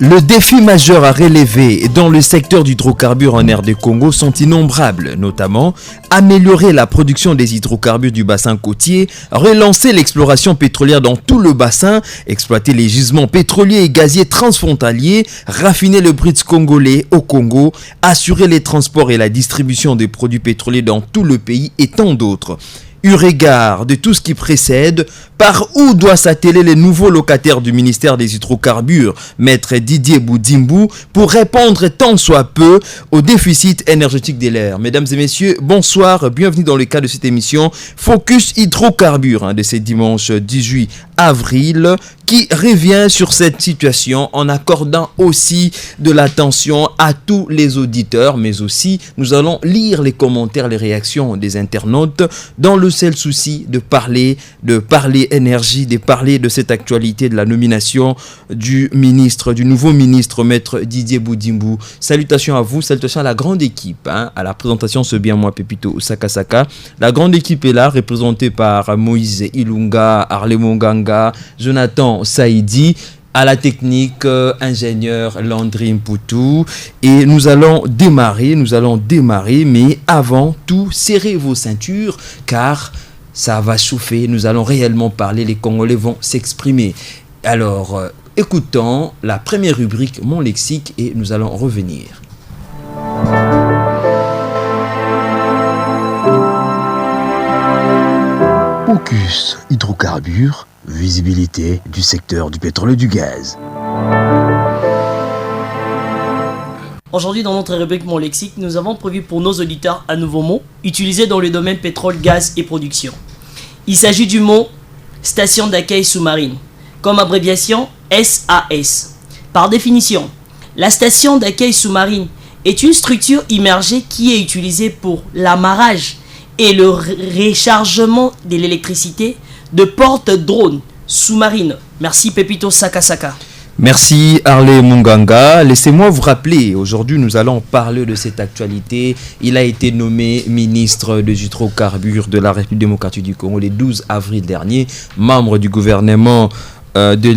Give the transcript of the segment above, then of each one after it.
Le défi majeur à relever dans le secteur d'hydrocarbures en RD Congo sont innombrables, notamment améliorer la production des hydrocarbures du bassin côtier, relancer l'exploration pétrolière dans tout le bassin, exploiter les gisements pétroliers et gaziers transfrontaliers, raffiner le bridge congolais au Congo, assurer les transports et la distribution des produits pétroliers dans tout le pays et tant d'autres. Eu égard de tout ce qui précède, par où doit s'atteler les nouveaux locataires du ministère des Hydrocarbures, Maître Didier Boudimbu, pour répondre tant soit peu au déficit énergétique de l'air. Mesdames et messieurs, bonsoir, bienvenue dans le cadre de cette émission Focus Hydrocarbures de ce dimanche 18 avril qui revient sur cette situation en accordant aussi de l'attention à tous les auditeurs, mais aussi nous allons lire les commentaires, les réactions des internautes dans le seul souci de parler énergie, de parler de cette actualité de la nomination du nouveau ministre, Maître Didier Boudimbu. Salutations à vous, salutations à la grande équipe. À la présentation, c'est bien moi, Pepito Sakasaka. La grande équipe est là, représentée par Moïse Ilunga, Arlé Monganga, Jonathan Saïdi. À la technique, ingénieur Landry Mpoutou. Et nous allons démarrer, mais avant tout, serrez vos ceintures, car ça va chauffer, nous allons réellement parler, les Congolais vont s'exprimer. Alors, écoutons la première rubrique, mon lexique, et nous allons revenir. Focus hydrocarbures, visibilité du secteur du pétrole et du gaz. Aujourd'hui, dans notre rubrique Mon Lexique, nous avons prévu pour nos auditeurs un nouveau mot utilisé dans le domaine pétrole, gaz et production. Il s'agit du mot station d'accueil sous-marine, comme abréviation SAS. Par définition, la station d'accueil sous-marine est une structure immergée qui est utilisée pour l'amarrage et le rechargement de l'électricité de porte-drones sous-marines. Merci Pepito Sakasaka. Merci Arlé Munganga. Laissez-moi vous rappeler, aujourd'hui nous allons parler de cette actualité. Il a été nommé ministre des hydrocarbures de la République démocratique du Congo le 12 avril dernier, membre du gouvernement de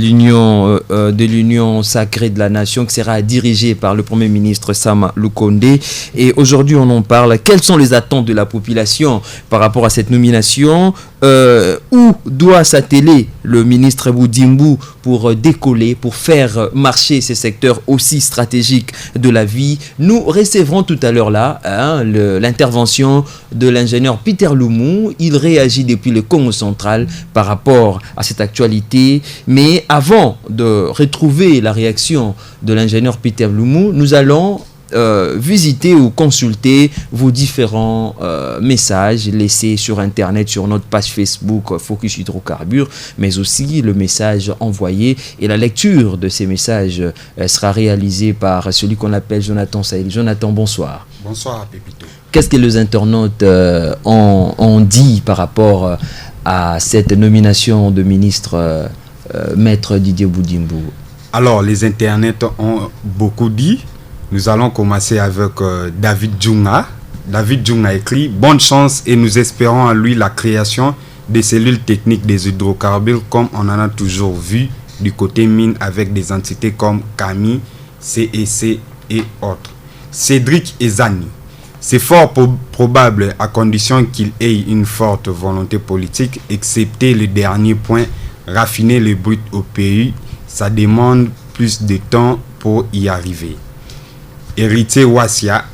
l'Union sacrée de la nation qui sera dirigée par le Premier ministre Sama Lukonde. Et aujourd'hui on en parle. Quelles sont les attentes de la population par rapport à cette nomination? Où doit s'atteler le ministre Boudimbu pour décoller, pour faire marcher ces secteurs aussi stratégiques de la vie? Nous recevrons tout à l'heure l'intervention de l'ingénieur Peter Lumu. Il réagit depuis le Congo central par rapport à cette actualité. Mais avant de retrouver la réaction de l'ingénieur Peter Lumu, nous allons visiter ou consulter vos différents messages laissés sur internet, sur notre page Facebook Focus Hydrocarbures, mais aussi le message envoyé, et la lecture de ces messages sera réalisée par celui qu'on appelle Jonathan Saïd. Jonathan, bonsoir. Bonsoir Pépito. Qu'est-ce que les internautes ont dit par rapport à cette nomination de ministre Maître Didier Boudimbu? Alors les internautes ont beaucoup dit. Nous allons commencer avec David Djunga. David Djunga écrit « Bonne chance et nous espérons en lui la création des cellules techniques des hydrocarbures comme on en a toujours vu du côté mine avec des entités comme CAMI, CEC et autres. » Cédric Ezani. C'est fort probable à condition qu'il ait une forte volonté politique, excepté le dernier point, raffiner le brut au pays. Ça demande plus de temps pour y arriver. Héritier Wassia,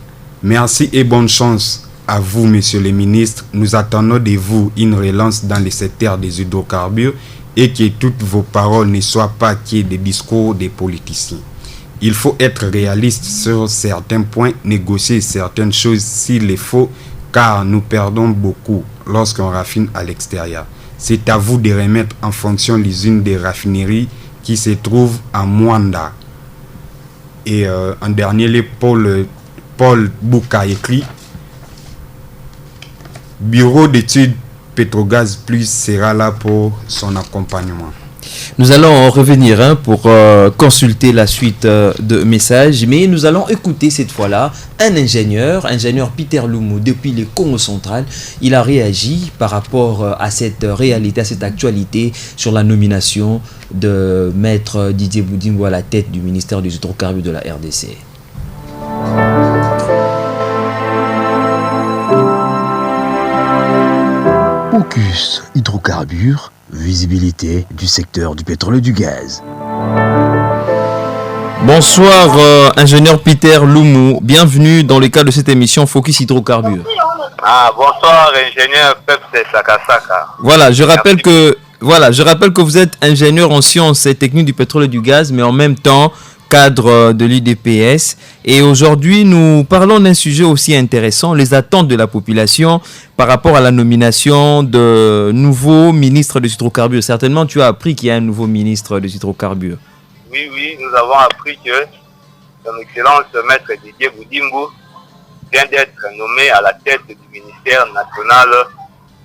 merci et bonne chance à vous, monsieur le ministre. Nous attendons de vous une relance dans le secteur des hydrocarbures et que toutes vos paroles ne soient pas que des discours des politiciens. Il faut être réaliste sur certains points, négocier certaines choses s'il le faut, car nous perdons beaucoup lorsqu'on raffine à l'extérieur. C'est à vous de remettre en fonction l'usine des raffineries qui se trouve à Mwanda. Et en dernier lieu, Paul Bouka écrit « Bureau d'études Petrogaz Plus sera là pour son accompagnement. » Nous allons revenir pour consulter la suite de messages, mais nous allons écouter cette fois-là un ingénieur Peter Lumu depuis le Congo central. Il a réagi par rapport à cette réalité, à cette actualité sur la nomination de Maître Didier Boudimbo à la tête du ministère des hydrocarbures de la RDC. Focus hydrocarbures, visibilité du secteur du pétrole et du gaz. Bonsoir ingénieur Peter Lumu, bienvenue dans le cadre de cette émission Focus hydrocarbures. Bonsoir ingénieur Pepse Sakasaka. Voilà, je rappelle que vous êtes ingénieur en sciences et techniques du pétrole et du gaz, mais en même temps cadre de l'UDPS. Et aujourd'hui, nous parlons d'un sujet aussi intéressant, les attentes de la population par rapport à la nomination de nouveau ministre des hydrocarbures. Certainement, tu as appris qu'il y a un nouveau ministre des hydrocarbures. Oui, nous avons appris que son Excellence Maître Didier Boudimbo vient d'être nommé à la tête du ministère national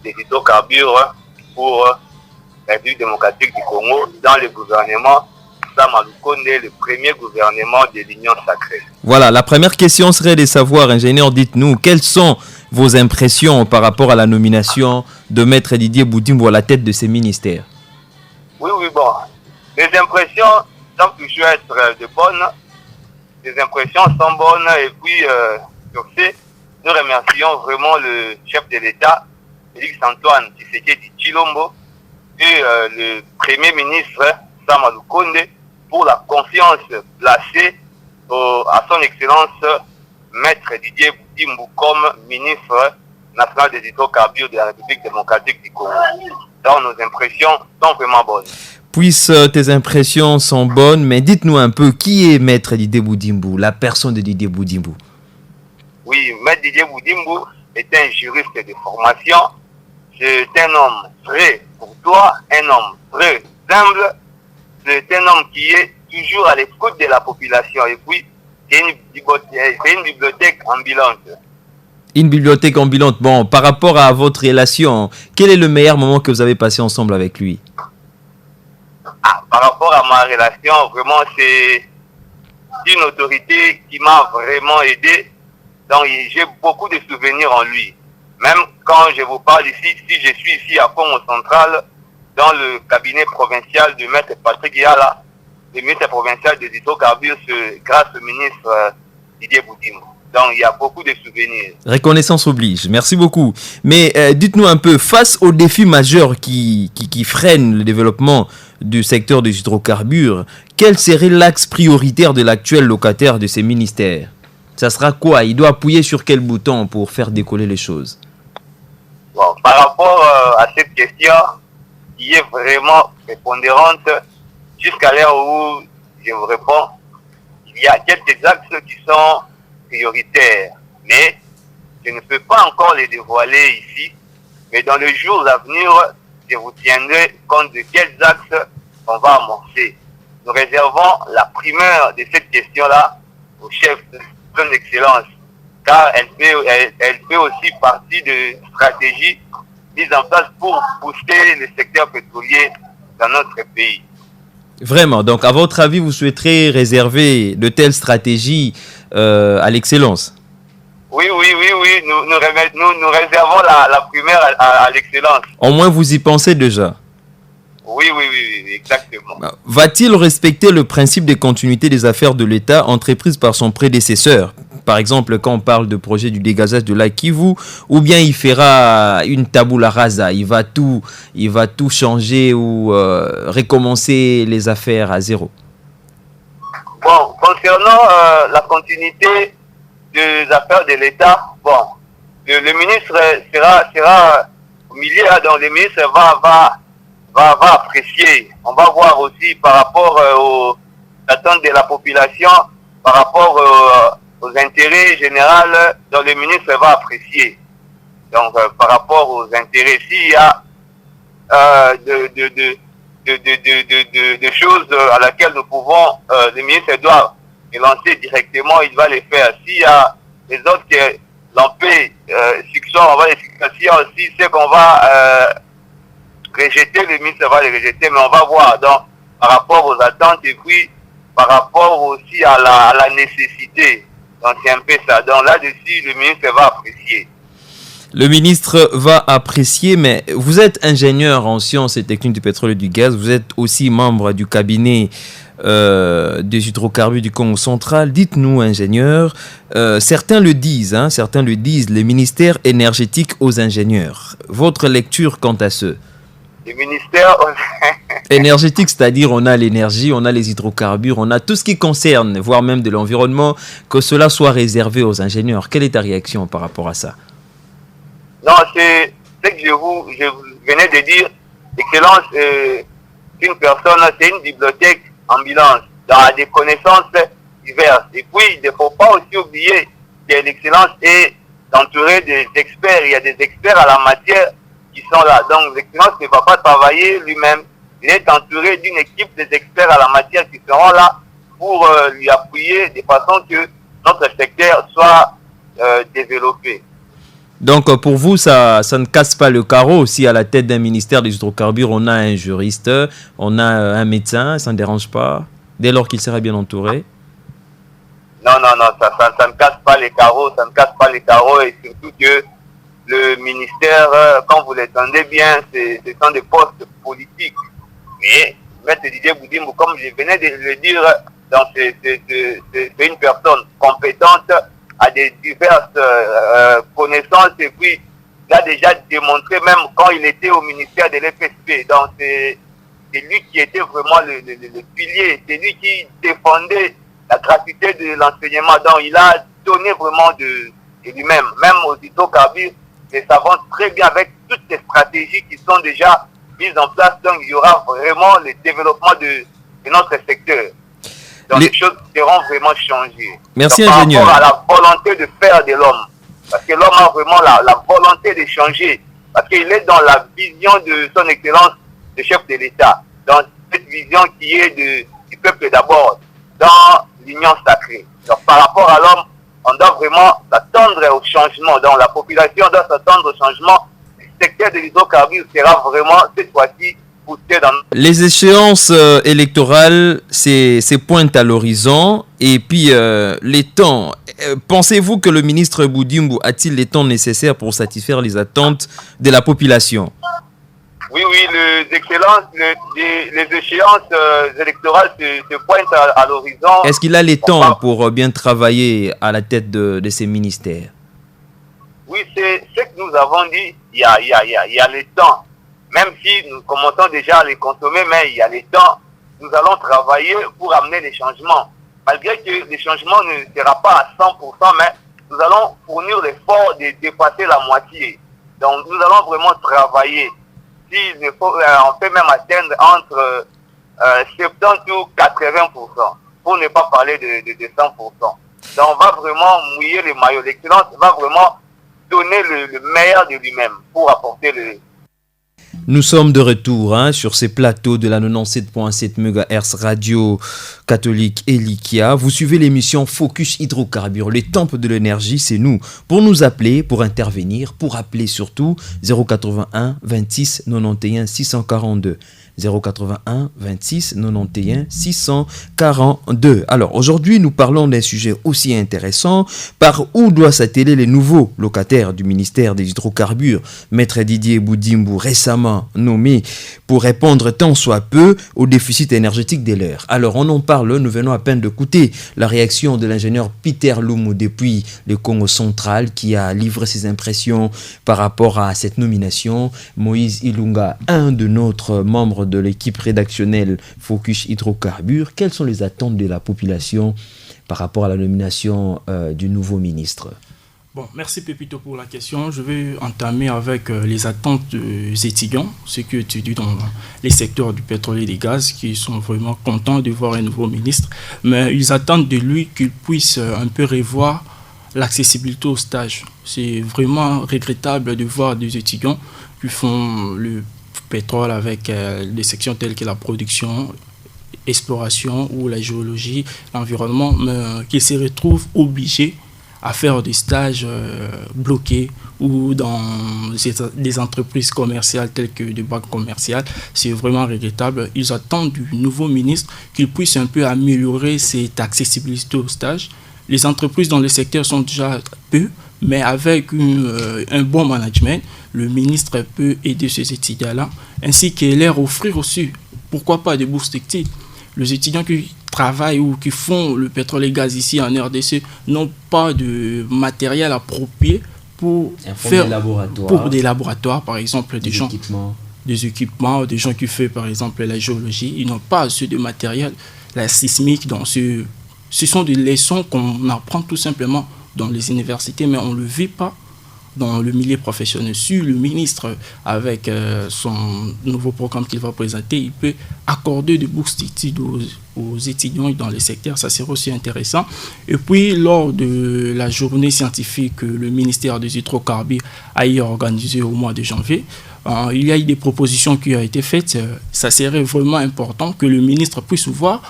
des hydrocarbures pour la République démocratique du Congo dans le gouvernement Sama Lukonde, le premier gouvernement de l'Union sacrée. Voilà, la première question serait de savoir, ingénieur, dites-nous, quelles sont vos impressions par rapport à la nomination de Maître Didier Boudimbo à la tête de ces ministères? Oui, bon. Les impressions semblent toujours être de bonnes. Les impressions sont bonnes et puis, sur ce, nous remercions vraiment le chef de l'État, Félix Antoine Tshisekedi Tshilombo, et le premier ministre Sama Lukonde, pour la confiance placée à son Excellence Maître Didier Boudimbo comme ministre national des hydrocarbures de la République démocratique du Congo. Donc nos impressions sont vraiment bonnes. Puisque tes impressions sont bonnes, mais dites-nous un peu, qui est Maître Didier Boudimbo, la personne de Didier Boudimbo? Oui, Maître Didier Boudimbo est un juriste de formation. C'est un homme très courtois, un homme très humble. C'est un homme qui est toujours à l'écoute de la population et puis c'est une bibliothèque ambulante. Une bibliothèque ambulante. Bon, par rapport à votre relation, quel est le meilleur moment que vous avez passé ensemble avec lui? Par rapport à ma relation, vraiment c'est une autorité qui m'a vraiment aidé. Donc j'ai beaucoup de souvenirs en lui. Même quand je vous parle ici, si je suis ici à Congo central, dans le cabinet provincial de Maître Patrick Yala, le ministre provincial des hydrocarbures, grâce au ministre Didier Boudimbo. Donc il y a beaucoup de souvenirs. Reconnaissance oblige, merci beaucoup. Mais dites-nous un peu, face aux défis majeurs qui freinent le développement du secteur des hydrocarbures, quel serait l'axe prioritaire de l'actuel locataire de ces ministères? Ça sera quoi? Il doit appuyer sur quel bouton pour faire décoller les choses? Bon, par rapport à cette question, qui est vraiment prépondérante, jusqu'à l'heure où je vous réponds, il y a quelques axes qui sont prioritaires, mais je ne peux pas encore les dévoiler ici, mais dans les jours à venir, je vous tiendrai compte de quels axes on va amorcer. Nous réservons la primeur de cette question-là au chef de son Excellence, car elle fait aussi partie de stratégies mises en place pour booster le secteur pétrolier dans notre pays. Vraiment, donc à votre avis, vous souhaiterez réserver de telles stratégies à l'excellence? Oui, nous réservons la primaire à l'excellence. Au moins, vous y pensez déjà? Oui, exactement. Va-t-il respecter le principe de continuité des affaires de l'État entreprises par son prédécesseur? Par exemple, quand on parle de projet du dégazage de la Kivu, ou bien il fera une tabula rasa, il va tout changer ou recommencer les affaires à zéro? Bon, concernant la continuité des affaires de l'État, bon, le ministre sera au milieu, donc le ministre va apprécier. On va voir aussi par rapport aux attentes de la population, par rapport aux intérêts généraux, dont le ministre va apprécier. Donc, par rapport aux intérêts, s'il y a de choses à laquelle nous pouvons, le ministre doit les lancer directement, il va les faire. S'il y a les autres qui l'on peut succès, on va les succès aussi, c'est qu'on va rejeter, le ministre va le rejeter, mais on va voir. Donc, par rapport aux attentes et puis par rapport aussi à la nécessité. Donc, c'est un peu ça. Donc, là-dessus, le ministre va apprécier. Le ministre va apprécier, mais vous êtes ingénieur en sciences et techniques du pétrole et du gaz. Vous êtes aussi membre du cabinet des hydrocarbures du Congo central. Dites-nous, ingénieur, certains le disent, le ministère énergétique aux ingénieurs. Votre lecture quant à ce? Le ministère énergétique, c'est-à-dire on a l'énergie, on a les hydrocarbures, on a tout ce qui concerne, voire même de l'environnement, que cela soit réservé aux ingénieurs. Quelle est ta réaction par rapport à ça? Non, c'est ce que je vous venais de dire. Excellence, une personne, c'est une bibliothèque ambulance, dans des connaissances diverses. Et puis, il ne faut pas aussi oublier que l'excellence est entourée des experts. Il y a des experts à la matière qui sont là. Donc, l'excellence ne va pas travailler lui-même. Il est entouré d'une équipe des experts à la matière qui seront là pour lui appuyer de façon que notre secteur soit développé. Donc, pour vous, ça ne casse pas le carreau. Si à la tête d'un ministère des hydrocarbures, on a un juriste, on a un médecin, ça ne dérange pas, dès lors qu'il sera bien entouré? Non, ça ne casse pas les carreaux, et surtout que le ministère, quand vous l'entendez bien, ce sont des postes politiques. Mais M. Didier Boudimbo, comme je venais de le dire, c'est une personne compétente, a des diverses connaissances, et puis il a déjà démontré même quand il était au ministère de l'FSP. Donc c'est lui qui était vraiment le pilier, c'est lui qui défendait la gratuité de l'enseignement. Donc il a donné vraiment de lui-même, même aux hydrocarbures, nous savons très bien avec toutes les stratégies qui sont déjà mises en place. Donc il y aura vraiment le développement de notre secteur. Donc les choses seront vraiment changées. Merci, donc, ingénieur. Par rapport à la volonté de faire de l'homme. Parce que l'homme a vraiment la volonté de changer. Parce qu'il est dans la vision de son excellence de chef de l'État. Dans cette vision qui est du peuple d'abord. Dans l'union sacrée. Donc par rapport à l'homme, on doit vraiment s'attendre au changement. Donc la population doit s'attendre au changement. Le secteur de l'hydrocarbure sera vraiment cette fois-ci. Les échéances électorales, c'est pointent à l'horizon. Et puis, les temps. Pensez-vous que le ministre Boudimbo a-t-il les temps nécessaires pour satisfaire les attentes de la population? Oui, les échéances électorales se pointent à l'horizon. Est-ce qu'il a les temps pour bien travailler à la tête de ces ministères? Oui, c'est ce que nous avons dit. Il y a les temps. Même si nous commençons déjà à les consommer, mais il y a les temps, nous allons travailler pour amener les changements. Malgré que les changements ne seront pas à 100%, mais nous allons fournir l'effort de dépasser la moitié. Donc nous allons vraiment travailler. On peut même atteindre entre 70 ou 80%, pour ne pas parler de 100%. Donc on va vraiment mouiller le maillot. L'excellence va vraiment donner le meilleur de lui-même pour apporter le... Nous sommes de retour sur ces plateaux de la 97.7 MHz Radio Catholique Elikia. Vous suivez l'émission Focus Hydrocarbures, les temples de l'énergie, c'est nous. Pour nous appeler, pour intervenir, pour appeler surtout 081 26 91 642. 081 26 91 642. Alors aujourd'hui, nous parlons d'un sujet aussi intéressant. Par où doit s'atteler les nouveaux locataires du ministère des hydrocarbures? Maître Didier Boudimbo, récemment nommé pour répondre tant soit peu au déficit énergétique des leurs. Alors on en parle, nous venons à peine d'écouter la réaction de l'ingénieur Peter Lumu depuis le Congo central qui a livré ses impressions par rapport à cette nomination. Moïse Ilunga, un de notre membres de l'équipe rédactionnelle Focus Hydrocarbures, quelles sont les attentes de la population par rapport à la nomination du nouveau ministre? Bon, merci Pépito pour la question. Je vais entamer avec les attentes des étudiants, ceux qui étudient dans les secteurs du pétrole et du gaz, qui sont vraiment contents de voir un nouveau ministre. Mais ils attendent de lui qu'il puisse un peu revoir l'accessibilité au stage. C'est vraiment regrettable de voir des étudiants qui font le pétrole avec des sections telles que la production, exploration ou la géologie, l'environnement, mais qui se retrouvent obligés à faire des stages bloqués ou dans des entreprises commerciales telles que des banques commerciales. C'est vraiment regrettable. Ils attendent du nouveau ministre qu'il puisse un peu améliorer cette accessibilité aux stages. Les entreprises dans le secteur sont déjà peu, mais avec un bon management, le ministre peut aider ces étudiants-là, ainsi que leur offrir aussi, pourquoi pas, des bourses techniques. Les étudiants qui travaillent ou qui font le pétrole et gaz ici en RDC n'ont pas de matériel approprié pour des laboratoires, par exemple, des équipements, des gens qui font par exemple la géologie, ils n'ont pas assez de matériel, la sismique. Donc ce sont des leçons qu'on apprend tout simplement dans les universités, mais on ne le vit pas dans le milieu professionnel. Si le ministre, avec son nouveau programme qu'il va présenter, il peut accorder des bourses d'études aux étudiants dans les secteurs, ça serait aussi intéressant. Et puis, lors de la journée scientifique que le ministère des hydrocarbures a organisée au mois de janvier, il y a eu des propositions qui ont été faites. Ça serait vraiment important que le ministre puisse voir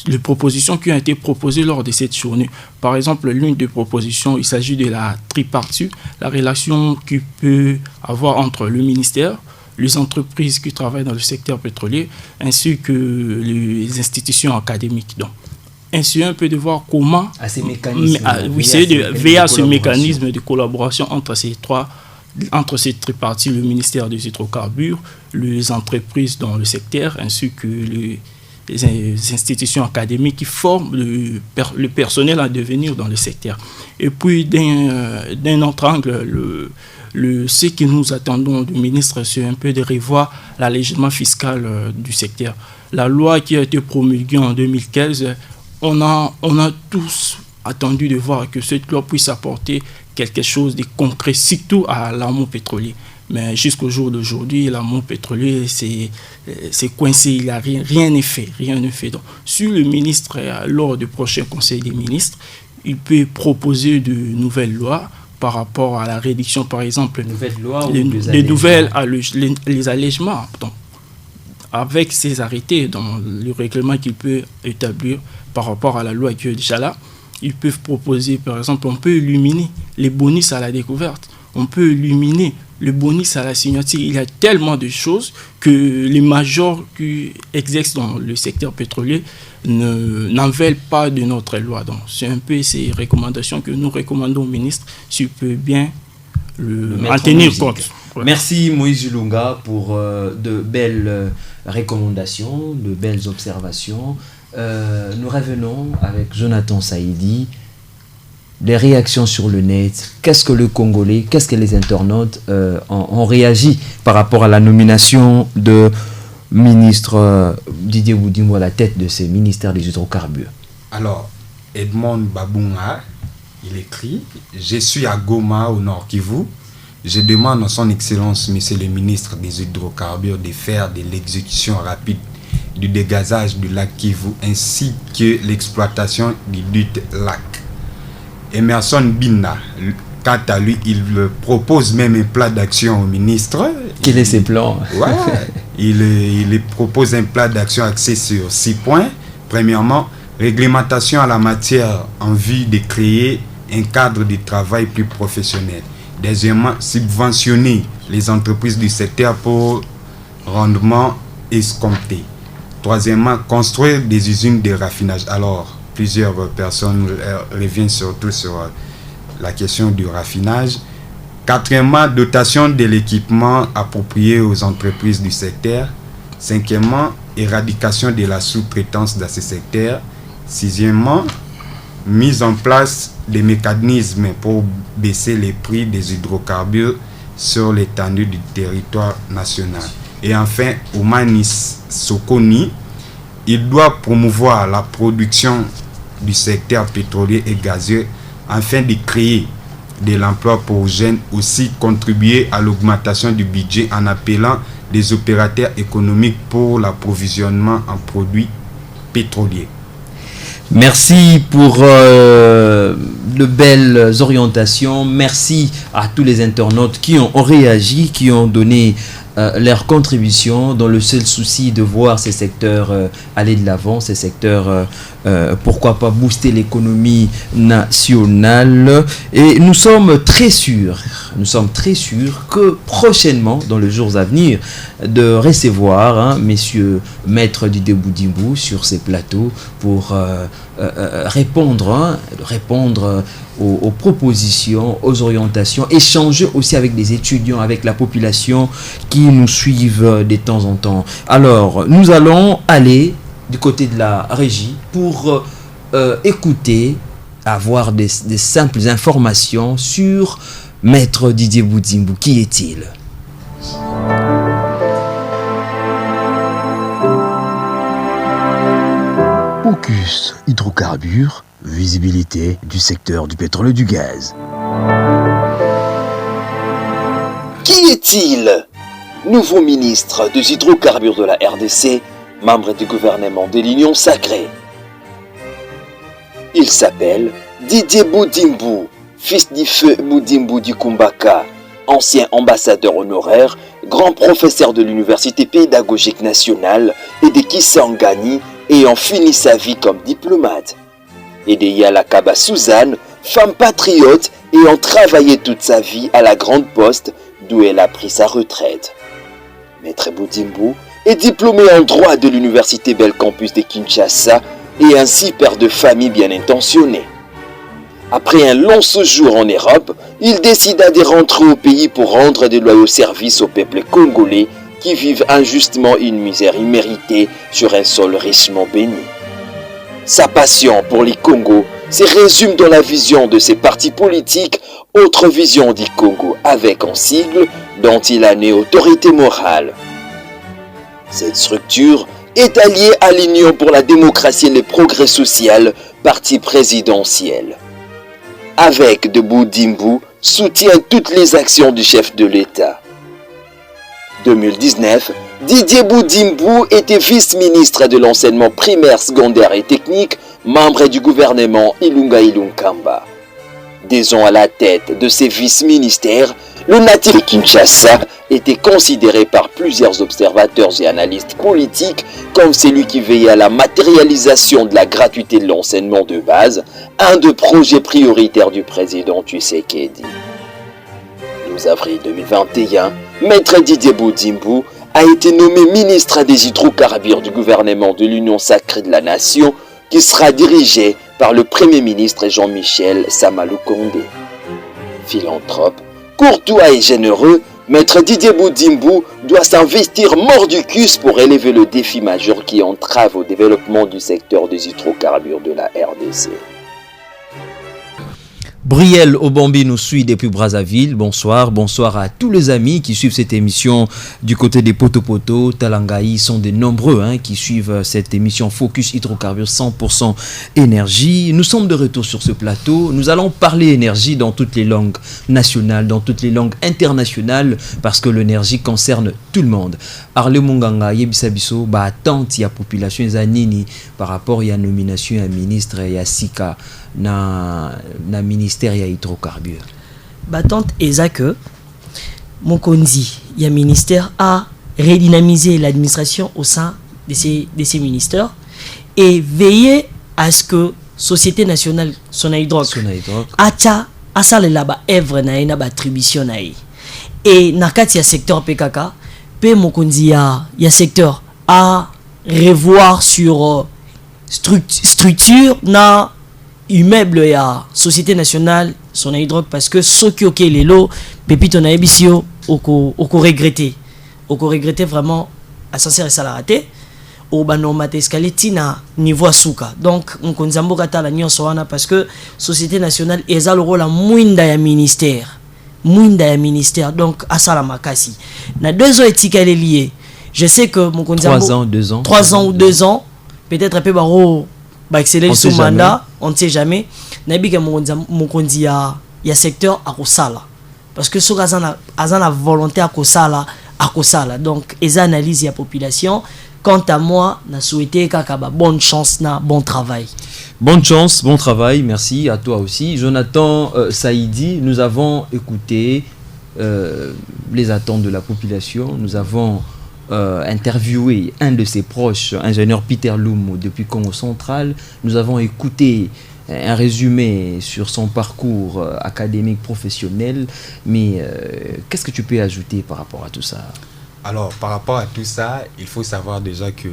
les propositions qui ont été proposées lors de cette journée. Par exemple, l'une des propositions, il s'agit de la tripartite, la relation qu'il peut avoir entre le ministère, les entreprises qui travaillent dans le secteur pétrolier, ainsi que les institutions académiques. Donc, ainsi un peu de voir comment veiller à ce mécanisme de collaboration entre ces tripartites, le ministère des hydrocarbures, les entreprises dans le secteur, ainsi que les institutions académiques qui forment le personnel à devenir dans le secteur. Et puis, d'un autre angle, ce que nous attendons du ministre, c'est un peu de revoir l'allègement fiscal du secteur. La loi qui a été promulguée en 2015, on a tous attendu de voir que cette loi puisse apporter quelque chose de concret, surtout à l'amont pétrolier. Mais jusqu'au jour d'aujourd'hui, l'amont pétrolier, c'est coincé, il a rien n'est fait. Donc, si le ministre, lors du prochain Conseil des ministres, il peut proposer de nouvelles lois par rapport à la réduction, par exemple, les allègements. Donc, avec ces arrêtés dans le règlement qu'il peut établir par rapport à la loi qui est déjà là, ils peuvent proposer, par exemple, on peut éliminer les bonus à la découverte, on peut éliminer le bonus à la signature. Il y a tellement de choses que les majors qui exercent dans le secteur pétrolier n'en veulent pas de notre loi. Donc, c'est un peu ces recommandations que nous recommandons au ministre, s'il peut bien en tenir compte. Ouais. Merci Moïse Julunga pour de belles recommandations, de belles observations. Nous revenons avec Jonathan Saïdi. Les réactions sur le net, qu'est-ce que le Congolais, qu'est-ce que les internautes ont réagi par rapport à la nomination de ministre Didier Boudimou à la tête de ce ministère des hydrocarbures? Alors, Edmond Babunga, il écrit « Je suis à Goma, au Nord Kivu. Je demande à son Excellence, Monsieur le ministre des hydrocarbures, de faire de l'exécution rapide du dégazage du lac Kivu ainsi que l'exploitation du dit lac. » Emerson Bina, quant à lui, il propose même un plan d'action au ministre. Quel est ce plan? Il propose un plan d'action axé sur 6 points. Premièrement, réglementation à la matière en vue de créer un cadre de travail plus professionnel. Deuxièmement, subventionner les entreprises du secteur pour rendement escompté. Troisièmement, construire des usines de raffinage. Alors, plusieurs personnes reviennent surtout sur la question du raffinage. Quatrièmement, dotation de l'équipement approprié aux entreprises du secteur. Cinquièmement, éradication de la sous-traitance dans ce secteur. Sixièmement, mise en place des mécanismes pour baisser les prix des hydrocarbures sur l'étendue du territoire national. Et enfin, Oumanis Sokoni, il doit promouvoir la production du secteur pétrolier et gazier afin de créer de l'emploi pour jeunes, aussi contribuer à l'augmentation du budget en appelant des opérateurs économiques pour l'approvisionnement en produits pétroliers. Merci pour de belles orientations. Merci à tous les internautes qui ont réagi, qui ont donné leur contribution dans le seul souci de voir ces secteurs aller de l'avant, ces secteurs, pourquoi pas booster l'économie nationale. Et nous sommes très sûrs que prochainement, dans les jours à venir, de recevoir messieurs maître Didier Boudimbo sur ces plateaux pour répondre aux propositions, aux orientations, échanger aussi avec des étudiants, avec la population qui nous suivent de temps en temps. Alors, nous allons aller du côté de la régie pour écouter, avoir des simples informations sur Maître Didier Boudimbo. Qui est-il? Focus hydrocarbures, visibilité du secteur du pétrole et du gaz. Qui est-il? Nouveau ministre des hydrocarbures de la RDC, membre du gouvernement de l'Union sacrée. Il s'appelle Didier Boudimbo, fils du feu Boudimbo du Kumbaka, ancien ambassadeur honoraire, grand professeur de l'Université pédagogique nationale et de Kisangani, ayant fini sa vie comme diplomate. Et de Yalakaba Suzanne, femme patriote ayant travaillé toute sa vie à la Grande Poste, d'où elle a pris sa retraite. Maître Boudimbo est diplômé en droit de l'Université Bel Campus de Kinshasa et ainsi père de famille bien intentionné. Après un long séjour en Europe, il décida de rentrer au pays pour rendre de loyaux services au peuple congolais qui vivent injustement une misère imméritée sur un sol richement béni. Sa passion pour les Congos se résume dans la vision de ses partis politiques, Autre Vision du Congo, avec en sigle dont il a né autorité morale. Cette structure est alliée à l'Union pour la démocratie et le progrès social, parti présidentiel. Avec de Boudimbo, soutient toutes les actions du chef de l'État. 2019, Didier Boudimbo était vice-ministre de l'enseignement primaire, secondaire et technique, membre du gouvernement Ilunga Ilunkamba. 2 ans à la tête de ces vice-ministères, le natif de Kinshasa était considéré par plusieurs observateurs et analystes politiques comme celui qui veillait à la matérialisation de la gratuité de l'enseignement de base, un des projets prioritaires du président Tshisekedi. 12 avril 2021, Maître Didier Boudimbo a été nommé ministre des hydrocarbures du gouvernement de l'Union sacrée de la Nation, qui sera dirigé par le Premier ministre Jean-Michel Samaloukonde. Philanthrope, courtois et généreux, Maître Didier Boudimbo doit s'investir mordicus pour élever le défi majeur qui entrave au développement du secteur des hydrocarbures de la RDC. Briel Obambi nous suit depuis Brazzaville. Bonsoir à tous les amis qui suivent cette émission du côté des Poto, Talangaï. Sont de nombreux qui suivent cette émission Focus Hydrocarbures 100% énergie. Nous sommes de retour sur ce plateau. Nous allons parler énergie dans toutes les langues nationales, dans toutes les langues internationales, parce que l'énergie concerne tout le monde. Arle Munganga, Yebisabiso, attente, il y a population Zanini par rapport à la nomination à ministre et à Sika. Na ministère ya hydrocarbures. Battante est que mon condi, il y a ministère à redynamiser l'administration au sein de ces ministères et veiller à ce que société nationale Sonaïdroc acha asale là-bas œuvre na ina attribution na et nakati ya secteur PKK pe mon condi ya secteur à revoir sur structure na immeuble ya société nationale son hydroc parce que ce qui ok les lots pépito na ebisio oko regretter vraiment à sincère et salaraté au banomate escalier tina niveau suka donc on konzambo kata la nyonso wana parce que société nationale eza le rôle à mwinda ya ministère donc asala makasi na 2 ans etika les liés je sais que mon konzambo 3 ans ou 2 ans peut-être un peu baro accélérer son mandat, on ne sait jamais. Nabiga mokondi ya secteur à Kosala. Parce que ce a la volonté à Kosala. Donc, les analyses de la population. Quant à moi, je souhaite bonne chance, bon travail. Bonne chance, bon travail, merci à toi aussi. Jonathan Saïdi, nous avons écouté les attentes de la population. Nous avons interviewé un de ses proches, ingénieur Peter Lumu, depuis Congo Central. Nous avons écouté un résumé sur son parcours académique professionnel. Mais qu'est-ce que tu peux ajouter par rapport à tout ça? Alors, par rapport à tout ça, il faut savoir déjà que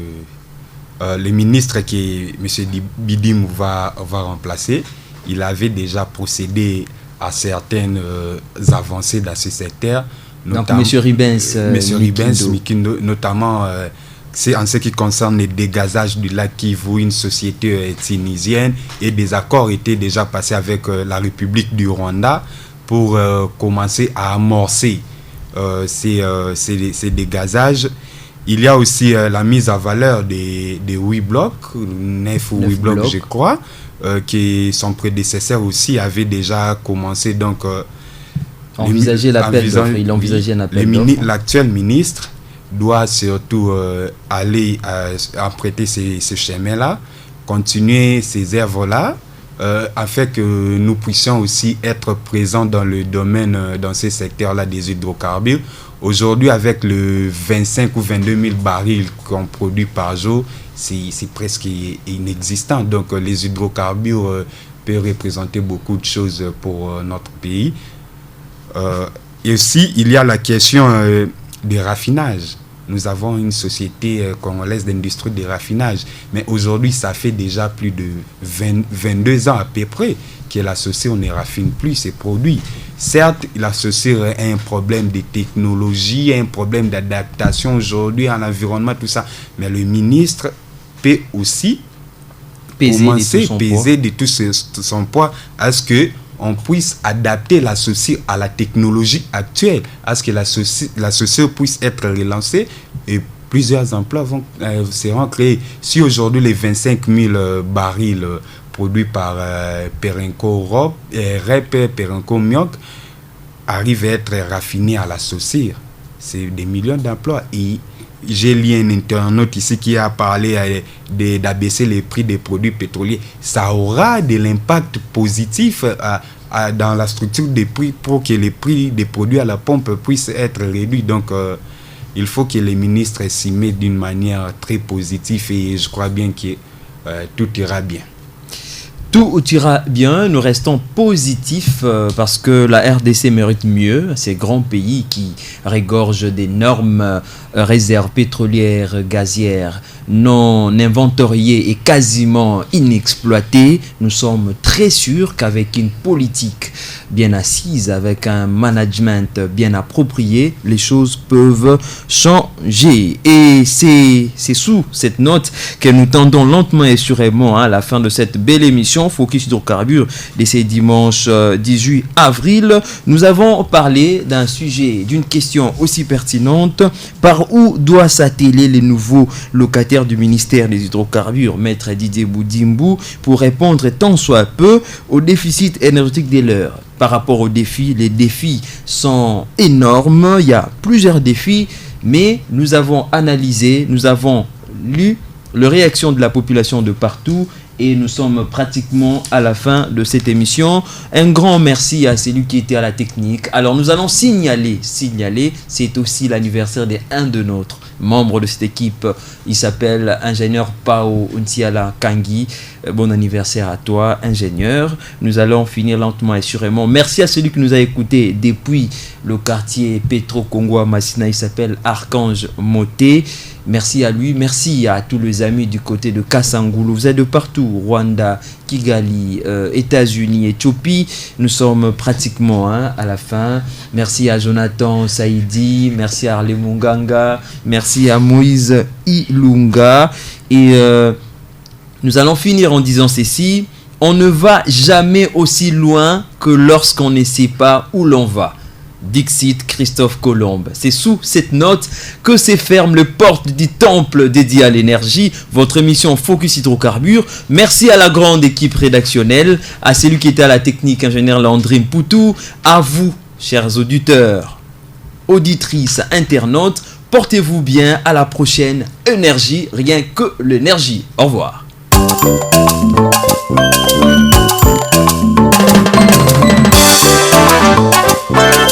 le ministre que M. Bidim va remplacer, il avait déjà procédé à certaines avancées dans ce secteur. Donc, M. Ribens Mikindo, notamment c'est en ce qui concerne le dégazage du lac Kivu, une société tunisienne, et des accords étaient déjà passés avec la République du Rwanda pour commencer à amorcer ces dégazages. Il y a aussi la mise à valeur des 8 blocs, 9 ou 8 blocs je crois, que son prédécesseur aussi avait déjà commencé. Donc, envisager l'appel d'offres. Il envisageait un appel d'offres. L'actuel ministre doit surtout aller emprunter ce chemin-là, continuer ces œuvres-là, afin que nous puissions aussi être présents dans le domaine, dans ces secteurs-là des hydrocarbures. Aujourd'hui, avec le 25 ou 22 000 barils qu'on produit par jour, c'est presque inexistant. Donc, les hydrocarbures peuvent représenter beaucoup de choses pour notre pays. Et aussi, il y a la question des raffinages. Nous avons une société congolaise d'industrie de raffinage. Mais aujourd'hui, ça fait déjà plus de 22 ans à peu près que la société ne raffine plus ses produits. Certes, la société a un problème de technologie, un problème d'adaptation aujourd'hui à l'environnement, tout ça. Mais le ministre peut aussi peser de tout son poids à ce que on puisse adapter la société à la technologie actuelle, à ce que la société puisse être relancée et plusieurs emplois seront créés. Si aujourd'hui les 25 000 barils produits par Perenco Europe et Perenco Miok arrivent à être raffinés à la société, c'est des millions d'emplois. Et j'ai lu un internaute ici qui a parlé d'abaisser les prix des produits pétroliers. Ça aura de l'impact positif dans la structure des prix pour que les prix des produits à la pompe puissent être réduits. Donc, il faut que les ministres s'y mettent d'une manière très positive et je crois bien que tout ira bien. Tout ira bien, nous restons positifs parce que la RDC mérite mieux. Ces grands pays qui régorgent d'énormes réserves pétrolières, gazières, non inventoriées et quasiment inexploitées. Nous sommes très sûrs qu'avec une politique bien assise, avec un management bien approprié, les choses peuvent changer. Et c'est sous cette note que nous tendons lentement et sûrement à la fin de cette belle émission Focus Hydrocarbures de ce dimanche 18 avril. Nous avons parlé d'un sujet, d'une question aussi pertinente. Par où doit s'atteler les nouveaux locataires du ministère des Hydrocarbures, Maître Didier Boudimbu, pour répondre tant soit peu au déficit énergétique des leurs? Par rapport aux défis, les défis sont énormes. Il y a plusieurs défis, mais nous avons analysé, nous avons lu les réactions de la population de partout et nous sommes pratiquement à la fin de cette émission. Un grand merci à celui qui était à la technique. Alors nous allons signaler, c'est aussi l'anniversaire d'un de notre membre de cette équipe. Il s'appelle ingénieur Pao Untiala Kangi. Bon anniversaire à toi, ingénieur. Nous allons finir lentement et sûrement. Merci à celui qui nous a écouté depuis le quartier Petro-Congo à Massina. Il s'appelle Archange Moté. Merci à lui, merci à tous les amis du côté de Kasangulu. Vous êtes de partout, Rwanda, Kigali, États-Unis, Éthiopie. Nous sommes pratiquement à la fin. Merci à Jonathan Saïdi, merci à Arlé Munganga, merci à Moïse Ilunga. Et nous allons finir en disant ceci: on ne va jamais aussi loin que lorsqu'on ne sait pas où l'on va. Dixit Christophe Colomb. C'est sous cette note que se ferment les portes du temple dédié à l'énergie, votre émission Focus Hydrocarbures. Merci à la grande équipe rédactionnelle, à celui qui était à la technique, ingénieur Landrine Poutou, à vous, chers auditeurs, auditrices, internautes. Portez-vous bien, à la prochaine. Énergie, rien que l'énergie. Au revoir. Wow.